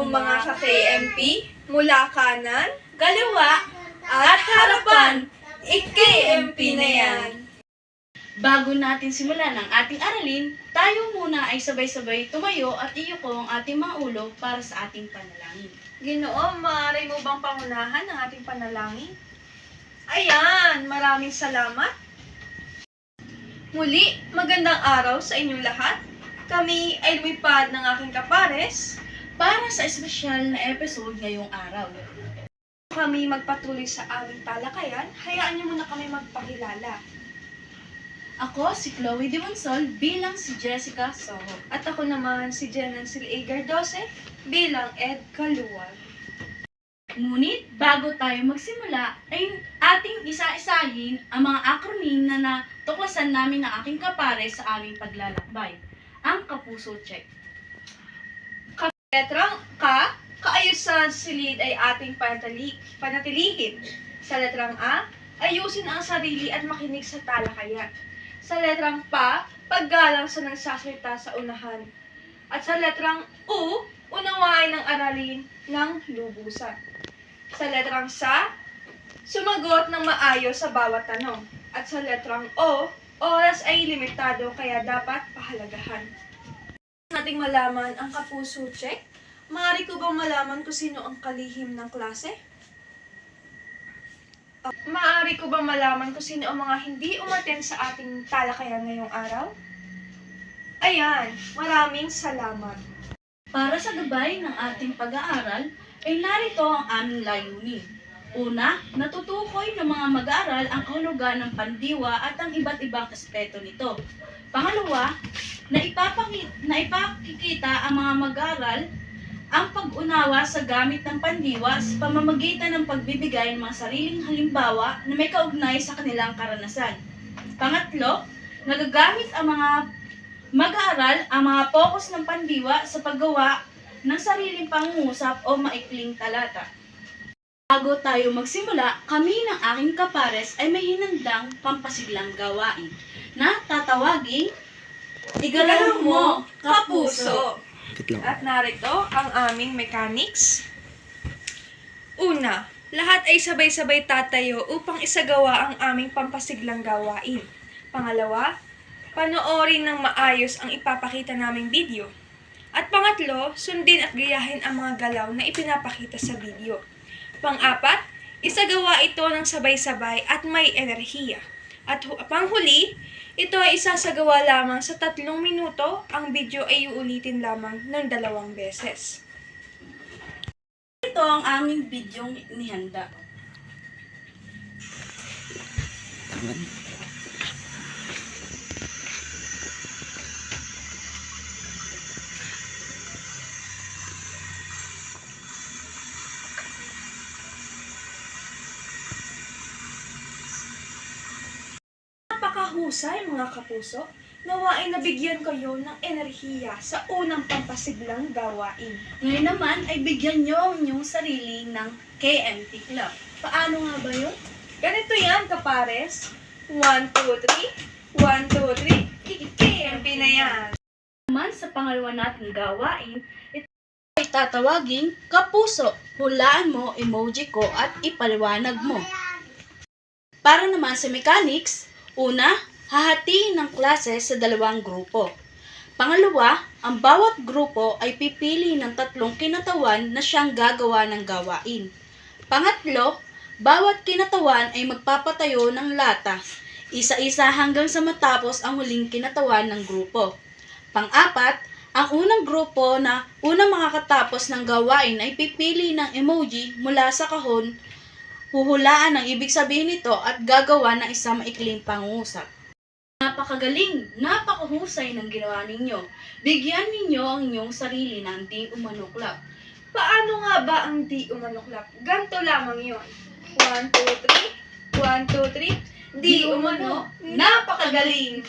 mga ka-KMP, mula kanan, kaliwa, at harapan, ik-KMP na yan. Bago natin simulan ang ating aralin, tayo muna ay sabay-sabay tumayo at iyuko ang ating mga ulo para sa ating panalangin. Ginoo, maaari mo bang pangunahan ang ating panalangin? Ayan, maraming salamat. Muli, magandang araw sa inyong lahat. Kami ay lumipad ng aking kapares. Para sa espesyal na episode ngayong araw. Kami magpatuloy sa aming talakayan, hayaan niyo muna kami magpakilala. Ako si Chloe Dimonsol bilang si Jessica Soho. At ako naman si Jenancel A. Gardose bilang Ed Kaluwag. Ngunit bago tayo magsimula ay ating isa-isahin ang mga acronym na natuklasan namin ng aking kapare sa aming paglalakbay. Ang Kapuso Check. Letrang K, kaayusan silid ay ating panatilihin. Sa letrang A, ayusin ang sarili at makinig sa talakayan. Sa letrang P, paggalang sa nagsasalita sa unahan. At sa letrang U, unawain ang aralin ng lubusan. Sa letrang S, sumagot ng maayos sa bawat tanong. At sa letrang O, oras ay limitado kaya dapat pahalagahan. Nating malaman ang Kapuso Check. Maaari ko bang malaman kung sino ang kalihim ng klase? Maaari ko bang malaman kung sino ang mga hindi umaten sa ating talakayan ngayong araw? Ayan, maraming salamat. Para sa gabay ng ating pag-aaral, ay narito ang aming layunin. Una, natutukoy ng mga mag-aaral ang kahulugan ng pandiwa at ang iba't ibang aspeto nito. Pangalawa, naipakikita ang mga mag-aaral ang pag-unawa sa gamit ng pandiwa sa pamamagitan ng pagbibigay ng mga sariling halimbawa na may kaugnay sa kanilang karanasan. Pangatlo, nagagamit ang mga mag-aaral ang mga pokus ng pandiwa sa paggawa ng sariling pangungusap o maikling talata. Bago tayo magsimula, kami ng aking kapares ay may hinandang pampasiglang gawain na tatawaging Igalaw Mo, Kapuso! At narito ang aming mechanics. Una, lahat ay sabay-sabay tatayo upang isagawa ang aming pampasiglang gawain. Pangalawa, panoorin ng maayos ang ipapakita naming video. At pangatlo, sundin at gayahin ang mga galaw na ipinapakita sa video. Pang-apat, isagawa ito ng sabay-sabay at may enerhiya. At panghuli, ito ay isasagawa lamang sa 3 minuto, ang video ay uulitin lamang ng 2 beses. Ito ang aming bidyong inihanda. Napakahusay mga kapuso, nawa ay nabigyan kayo ng enerhiya sa unang pampasiglang gawain. Ngayon naman ay bigyan nyo ang inyong sarili ng KMT Club. Paano nga ba yun? Ganito yan, kapares. 1, 2, 3. 1, 2, 3. KMP na yan. Naman sa pangalawa nating gawain, ito ay tatawaging Kapuso. Hulaan mo emoji ko at ipaliwanag mo. Para naman sa mechanics, una, hahatiin ng klase sa 2 grupo. Pangalawa, ang bawat grupo ay pipili ng 3 kinatawan na siyang gagawa ng gawain. Pangatlo, bawat kinatawan ay magpapatayo ng lata, isa-isa hanggang sa matapos ang huling kinatawan ng grupo. Pang-apat, ang unang grupo na unang makakatapos ng gawain ay pipili ng emoji mula sa kahon, huhulaan ang ibig sabihin nito at gagawa ng isang maikling pangungusap. Napakagaling, napakahusay ng ginawa ninyo. Bigyan ninyo ang inyong sarili ng di umano club. Paano nga ba ang di umanoklap? Ganto lamang yon. 1, 2, 3. 1, 2, 3. Di umano, napakagaling!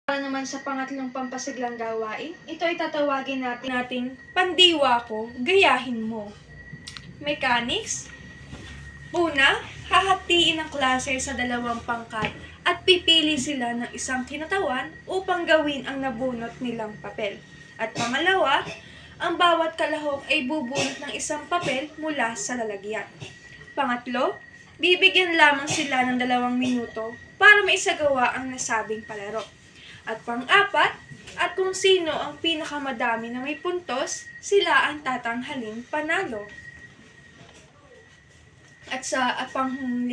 Para naman sa pangatlong pampasiglang gawain, ito ay tatawagin nating pandiwa ko, gayahin mo. Mechanics. Una, hahatiin ang klase sa 2 pangkat at pipili sila ng isang kinatawan upang gawin ang nabunot nilang papel. At pangalawa, ang bawat kalahok ay bubunot ng isang papel mula sa lalagyan. Pangatlo, bibigyan lamang sila ng 2 minuto para maisagawa ang nasabing palaro. At pang-apat, at kung sino ang pinakamadami na may puntos, sila ang tatanghaling panalo. At pang-5,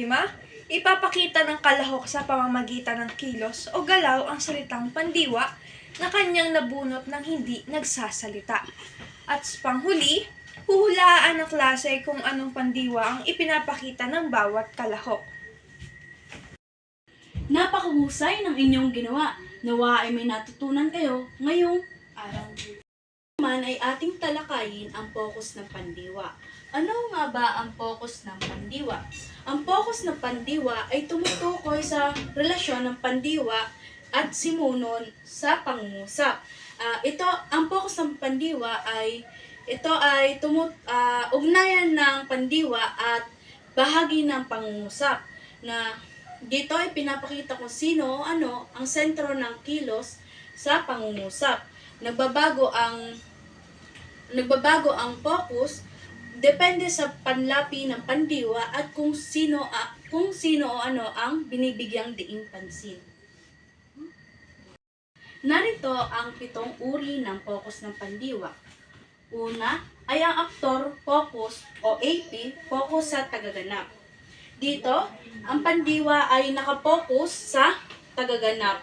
ipapakita ng kalahok sa pamamagitan ng kilos o galaw ang salitang pandiwa na kanyang nabunot ng hindi nagsasalita. At panghuli, huhulaan ng klase kung anong pandiwa ang ipinapakita ng bawat kalahok. Napakahusay ng inyong ginawa. Nawa ay may natutunan kayo ngayong araw. Naman ay ating talakayin ang focus ng pandiwa. Ano nga ba ang focus ng pandiwa? Ang focus ng pandiwa ay tumutukoy sa relasyon ng pandiwa at simuno sa pangungusap. Ang focus ng pandiwa ay ugnayan ng pandiwa at bahagi ng pangungusap na dito ay pinapakita kung sino o ano ang sentro ng kilos sa pangungusap. Nagbabago ang focus depende sa panlapi ng pandiwa at kung sino o ano ang binibigyang diing pansin. Narito ang 7 uri ng focus ng pandiwa. Una ay ang actor focus o AP, focus sa tagaganap. Dito, ang pandiwa ay nakapokus sa tagaganap.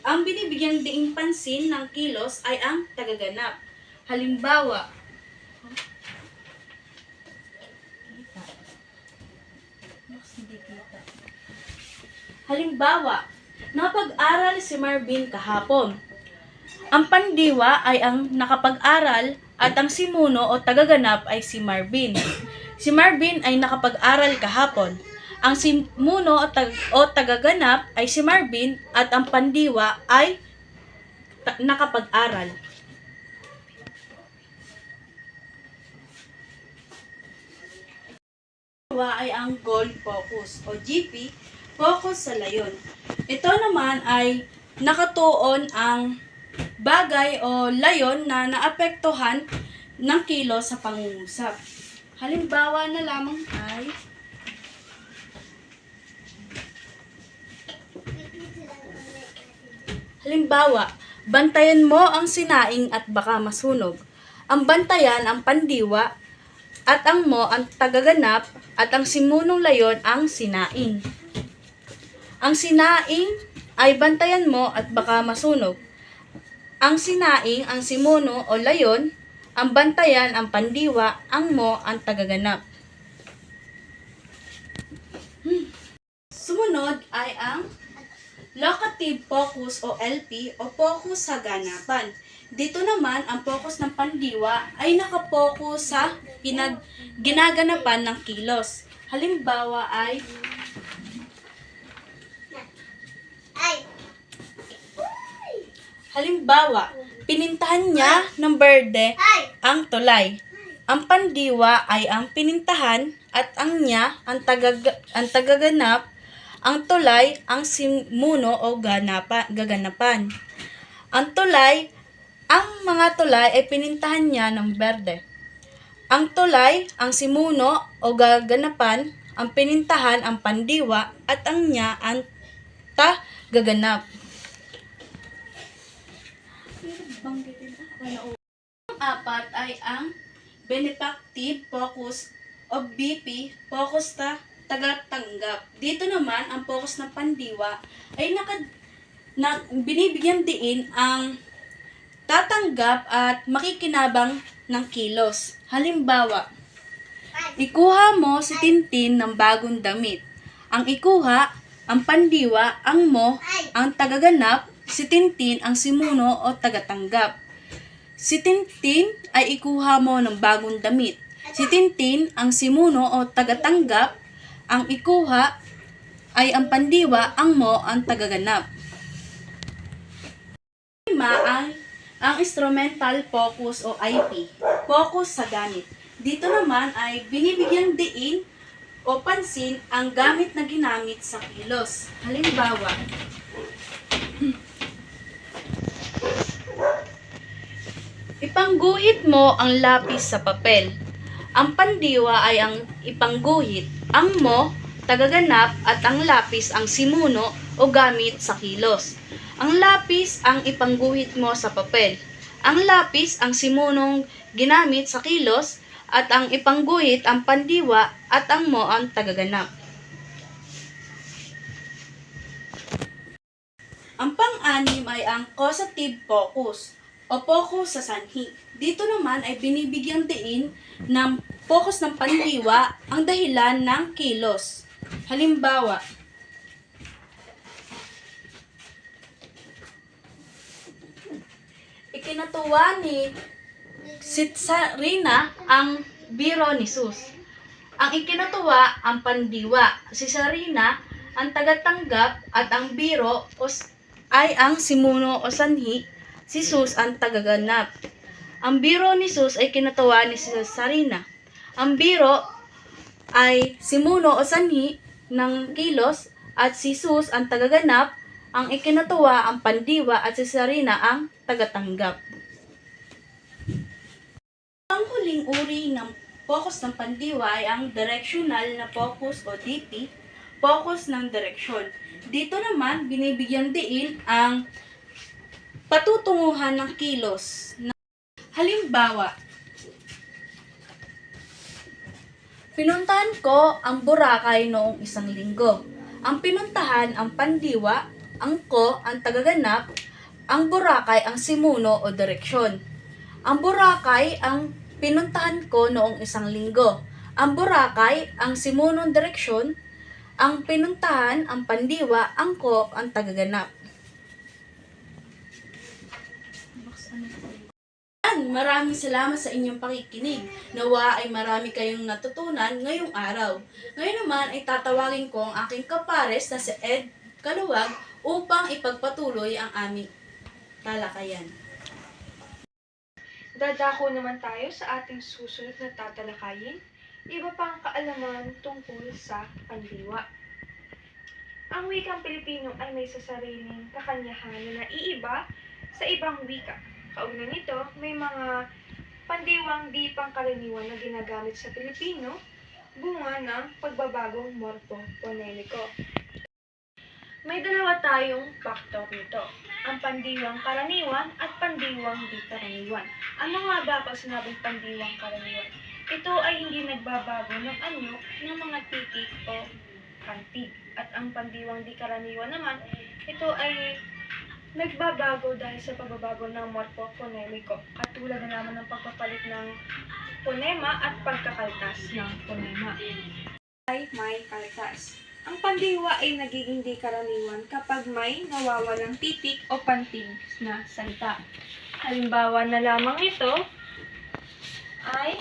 Ang binibigyang diing pansin ng kilos ay ang tagaganap. Halimbawa, napag-aral si Marvin kahapon. Ang pandiwa ay ang nakapag-aral at ang simuno o tagaganap ay si Marvin. Si Marvin ay nakapag-aral kahapon. Ang simuno o tagaganap ay si Marvin at ang pandiwa ay nakapag-aral. Ay ang goal focus o GP, focus sa layon. Ito naman ay nakatuon ang bagay o layon na naapektuhan ng kilos sa pangungusap. Halimbawa na lamang ay bantayan mo ang sinaing at baka masunog. Ang bantayan ang pandiwa at ang mo ang tagaganap at ang simunong layon ang sinaing. Ang sinaing ay bantayan mo at baka masunog. Ang sinaing ang simuno o layon, ang bantayan ang pandiwa, ang mo ang tagaganap. Sumunod ay ang locative focus o LP o focus sa ganapan. Dito naman, ang focus ng pandiwa ay nakapokus sa ginaganapan ng kilos. Halimbawa ay pinintahan niya ng berde ang tulay. Ang pandiwa ay ang pinintahan at ang niya ang tagaganap, ang tulay ang simuno o gaganapan. Ang mga tulay ay pinintahan niya ng berde. Ang tulay, ang simuno o gaganapan, ang pinintahan ang pandiwa at ang niya ang tagaganap. Ang 4 ay ang benefactive focus o BP, focus sa tagatanggap. Dito naman, ang focus ng pandiwa ay binibigyan diin ang tatanggap at makikinabang ng kilos. Halimbawa, ikuha mo si Tintin ng bagong damit. Ang ikuha, ang pandiwa, ang mo, ang tagaganap, si Tintin ang simuno o tagatanggap. Si Tintin ay ikuha mo ng bagong damit. Si Tintin ang simuno o tagatanggap. Ang ikuha ay ang pandiwa, ang mo ang tagaganap. 5 ay ang instrumental focus o IP, focus sa gamit. Dito naman ay binibigyang diin o pansin ang gamit na ginamit sa kilos. Halimbawa, Ipangguhit mo ang lapis sa papel. Ang pandiwa ay ang ipangguhit, ang mo, tagaganap at ang lapis ang simuno o gamit sa kilos. Ang lapis ang ipangguhit mo sa papel. Ang lapis ang simunong ginamit sa kilos at ang ipangguhit ang pandiwa at ang mo ang tagaganap. Ang pang-anim ay ang causative focus o focus sa sanhi. Dito naman ay binibigyang diin ng focus ng pandiwa ang dahilan ng kilos. Halimbawa, ikinatuwa ni Sarina ang biro ni Sus. Ang ikinatuwa ang pandiwa. Si Sarina ang tagatanggap at ang biro ay ang simuno o sanhi. Si Sus ang tagaganap. Ang biro ni Sus ay kinatuwa ni Sarina. Ang biro ay simuno o sanhi ng kilos at si Sus ang tagaganap. Ang ikinatuwa ang pandiwa at si Sarina ang tagatanggap. Ang huling uri ng focus ng pandiwa ay ang directional na focus o DP, focus ng direksyon. Dito naman, binibigyan diin ang patutunguhan ng kilos. Halimbawa, pinuntahan ko ang Boracay noong isang linggo. Ang pinuntahan ang pandiwa, ang ko ang tagaganap, ang Boracay ang simuno o direksyon. Ang Boracay ang pinuntahan ko noong isang linggo. Ang Boracay ang simunong direksyon, ang pinuntahan ang pandiwa, ang ko ang tagaganap. Maraming salamat sa inyong pakikinig. Nawa ay marami kayong natutunan ngayong araw. Ngayon naman ay tatawagin ko ang aking kapares na si Ed Kaluwag upang ipagpatuloy ang aming talakayan. Dadako naman tayo sa ating susunod na tatalakayin, iba pang kaalaman tungkol sa pandiwa. Ang wikang Pilipino ay may sasariling kakanyahan na naiiba sa ibang wika. Kaugnay nito, may mga pandiwang di pangkaraniwan na ginagamit sa Pilipino, bunga ng pagbabagong morpo-ponemiko. May dalawa tayong faktor nito, ang pandiwang karaniwan at pandiwang di karaniwan. Ano nga ba pag sinabing pandiwang karaniwan? Ito ay hindi nagbabago ng anyo ng mga titik o kantig. At ang pandiwang di karaniwan naman, ito ay nagbabago dahil sa pagbabago ng morpo-ponemiko, katulad na naman ng pagpapalit ng ponema at pagkakaltas ng ponema. Ay may kaltas. Ang pandiwa ay nagiging di karaniwan kapag may nawawalang titik o pantig na salita. Halimbawa na lamang ito ay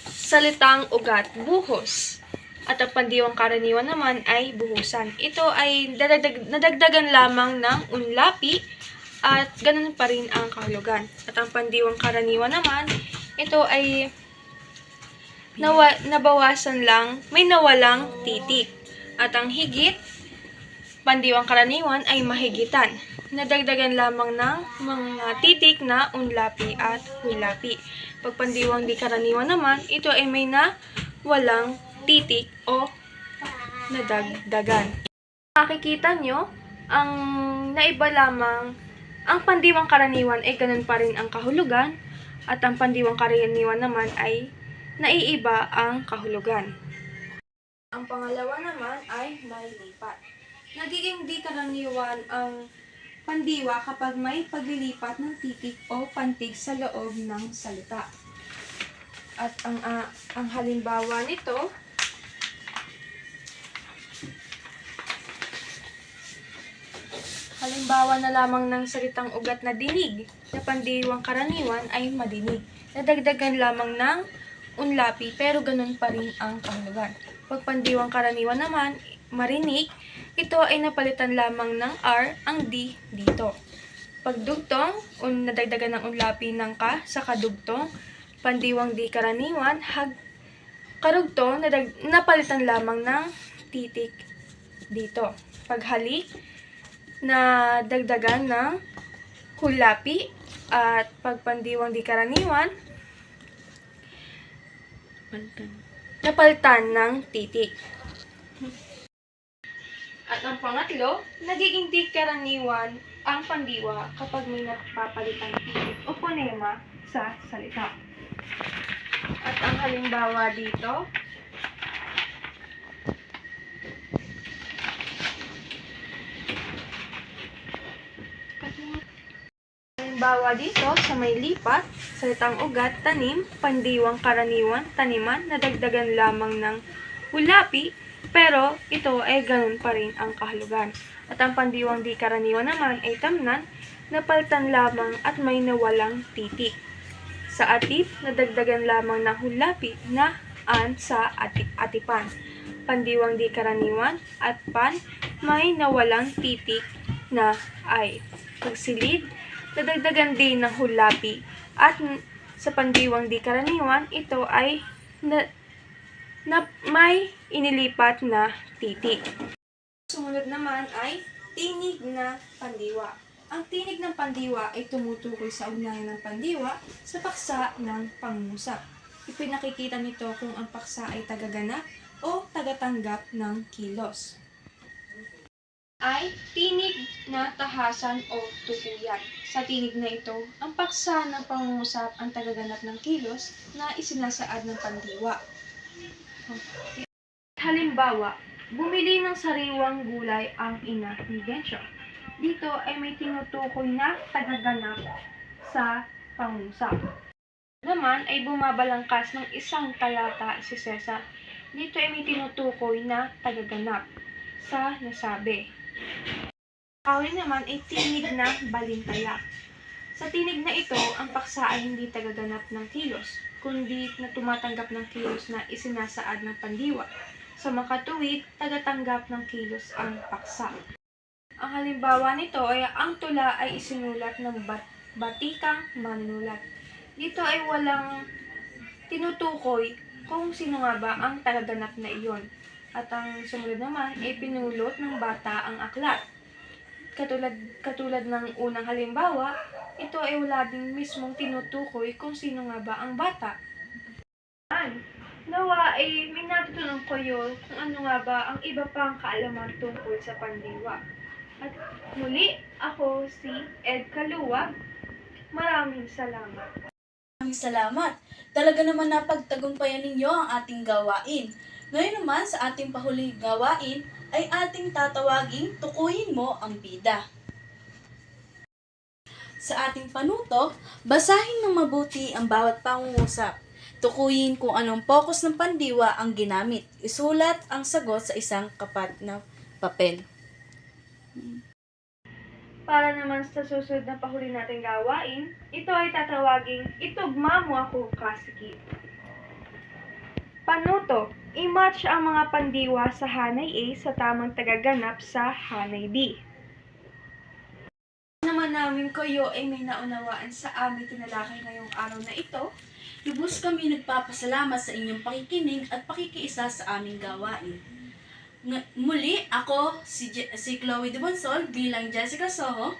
salitang ugat, buhos. At ang pandiwang karaniwan naman ay buhusan. Ito ay nadagdagan lamang ng unlapi at ganun pa rin ang kahulugan. At ang pandiwang karaniwan naman, ito ay nabawasan lang, may nawalang titik. At ang higit, pandiwang karaniwan ay mahigitan. Nadagdagan lamang ng mga titik na unlapi at hulapi. Pag pandiwang di karaniwan naman, ito ay may walang titik o nadagdagan. Makikita nyo, ang naiba lamang, ang pandiwang karaniwan ay ganun pa rin ang kahulugan at ang pandiwang karaniwan naman ay naiiba ang kahulugan. Ang pangalawa naman ay may lipat. Nagiging di karaniwan ang pandiwa kapag may paglilipat ng titik o pantig sa loob ng salita. At ang halimbawa nito, halimbawa na lamang ng salitang ugat na dinig, na pandiwang karaniwan ay madinig. Nadagdagan lamang ng unlapi pero ganun pa rin ang kahulugan. Pag pandiwang karaniwan naman, marinig, ito ay napalitan lamang ng R ang D dito. Pag dugtong, nadagdagan ng unlapi ng ka sa kadugtong, pandiwang di karaniwan, karugtong, napalitan lamang ng titik dito. Paghalik, na dagdagan ng hulapi At pag pandiwang di karaniwan, napalitan ng titik. At ang pangatlo, nagiging di karaniwan ang pandiwa kapag may napapalitang titik o ponema sa salita. At ang halimbawa dito, sa may lipat, salitang ugat, tanim, pandiwang karaniwan, taniman, nadagdagan lamang ng hulapi, pero ito ay ganun pa rin ang kahulugan. At ang pandiwang di karaniwan naman ay tamnan, napalitan lamang at may nawalang titik. Sa atip, nadagdagan lamang ng hulapi na an sa atipan. Pandiwang di karaniwan at pan, may nawalang titik na ay. Pagsilid, nadagdagan din ng hulapi at sa pandiwang di karaniwan, ito ay na may inilipat na titik. Sumunod naman ay tinig na pandiwa. Ang tinig ng pandiwa ay tumutukoy sa ugnayan ng pandiwa sa paksa ng pangungusap. Ipinakikita nito kung ang paksa ay tagaganap o tagatanggap ng kilos. Ay tinig na tahasan o tukuyan. Sa tinig na ito, ang paksa ng pangungusap ang tagaganap ng kilos na isinasaad ng pandiwa. Halimbawa, bumili ng sariwang gulay ang ina ni Bencio. Dito ay may tinutukoy na tagaganap sa pangungusap. Naman ay bumabalangkas ng isang talata si Cesar. Dito ay may tinutukoy na tagaganap sa nasabi. Kawin naman ay tinig na balintaya. Sa tinig na ito, ang paksa ay hindi tagaganap ng kilos, kundi na tumatanggap ng kilos na isinasaad ng pandiwa. Sa makatuwid, tagatanggap ng kilos ang paksa. Ang halimbawa nito ay ang tula ay isinulat ng batikang manunulat. Dito ay walang tinutukoy kung sino nga ba ang tagaganap na iyon. At ang sumunod naman ay pinulot ng bata ang aklat. Katulad ng unang halimbawa, ito ay wala ding mismong tinutukoy kung sino nga ba ang bata. Nawa ay may natutunan kayo kung ano nga ba ang iba pang kaalaman tungkol sa pandiwa. At muli, ako si Ed Kaluwag. Maraming salamat. Maraming salamat. Talaga naman napagtagumpayan ninyo ang ating gawain. Ngayon naman sa ating pahuling gawain ay ating tatawaging tukuyin mo ang bida. Sa ating panuto, basahin ng mabuti ang bawat pangungusap. Tukuyin kung anong focus ng pandiwa ang ginamit. Isulat ang sagot sa isang kapat na papel. Para naman sa susunod na pahuli nating gawain, ito ay tatawaging itugma mo ako kasikip. Panuto, i-match ang mga pandiwa sa hanay A sa tamang tagaganap sa hanay B. Naman namin kayo ay may naunawaan sa aming tinalakay ngayong araw na ito. Lubos kami nagpapasalamat sa inyong pakikinig at pakikiisa sa aming gawain. Muli, ako si Chloe de Bonsol bilang Jessica Soho.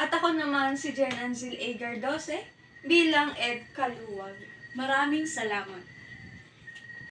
At ako naman si Jen Anzil A. Gardose bilang Ed Kaluwag. Maraming salamat.